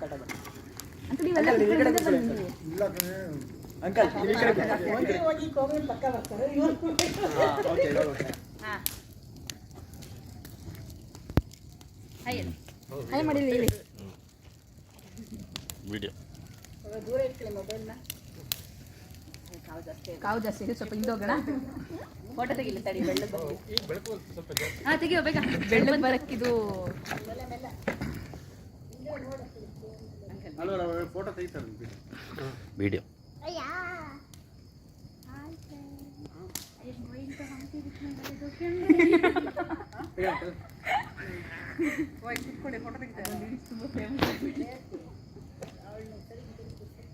Uncle ಇವೆಲ್ಲ ಬನ್ನಿ. Uncle ಹೋಗಿ ಕೋವಿಲ್ ಪಕ್ಕ ಬರ್ತಾರೆ ಇವರು. ಹಾಯ್ ಮಾಡಿ ಹೇಳಿ. ವಿಡಿಯೋ ದೂರ ಇಟ್ಕೊಳ್ಳಿ ಮೊಬೈಲ್ನ. ಕಾವು ಜಾಸ್ತಿ ಇದೆ, ಸ್ವಲ್ಪ ಹಿಂದೆ ಹೋಗೋಣ. ಫೋಟೋ ತೆಗಿಲ್ಲ ತಡಿ, ಬೆಳ್ಳಗೆ ಬರಲಿ. ಹಾಂ ತೆಗಿಯೋ ಬೇಗ, ಬೆಳ್ಳಗೆ ಬರಕ್ಕಿದು. ಫೋಟೋ ತೆಗಿತಾರೆ ವಿಡಿಯೋ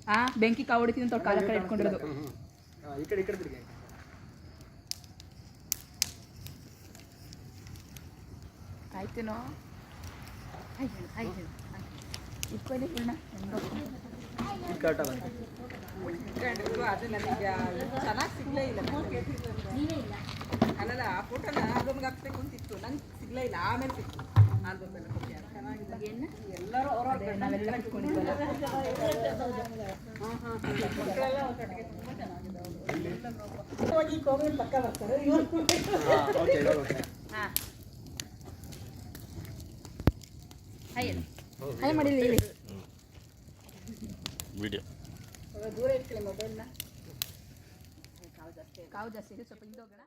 ಹಾ ಬೆಂಕಿ ಕಾವು ಹೊಡಿತೀನಿ ಅಂತ ಕಾಲ ಕಡೆ ಇಟ್ಕೊಂಡಿರೋದು. ಈ ಕಡೆ ತಿರುಗಿ. ಆಯ್ತೇನೋ ಇಟ್ಕೊಳ್ಳಿ ಪೂರ್ಣ. ಅದು ನನಗೆ ಚೆನ್ನಾಗಿ ಸಿಗ್ಲೇ ಇಲ್ಲ. ಅಲ್ಲಲ್ಲ ಆ ಫೋಟೋನ ಆಲ್ಬಮ್ಗೆ ಹಾಕ್ಬೇಕು ಅಂತಿತ್ತು, ನಂಗೆ ಸಿಗ್ಲೇ ಇಲ್ಲ. ಆಮೇಲೆ ಸಿಕ್ತು ಆಲ್ಬಮ್ ಎಲ್ಲ ಚೆನ್ನಾಗಿದೆ. ಎಲ್ಲರೂ ಅವ್ರವ್ರ ನಾವೆಲ್ಲ ಇಟ್ಕೊಂಡಿದ್ವಲ್ಲ. ಹೋಗಿ ಕೋವಿಲ್ ಪಕ್ಕ ಬರ್ತಾರೆ ಇವರು. ಹಾಂ ಹಾಯ್ ಮಾಡಿ ಹೇಳಿ. ವಿಡಿಯೋ ದೂರ ಇಟ್ಕೊಳ್ಳಿ ಮೊಬೈಲ್ನ. ಕಾವು ಜಾಸ್ತಿ ಇದೆ, ಸ್ವಲ್ಪ ಹಿಂದೆ ಹೋಗೋಣ.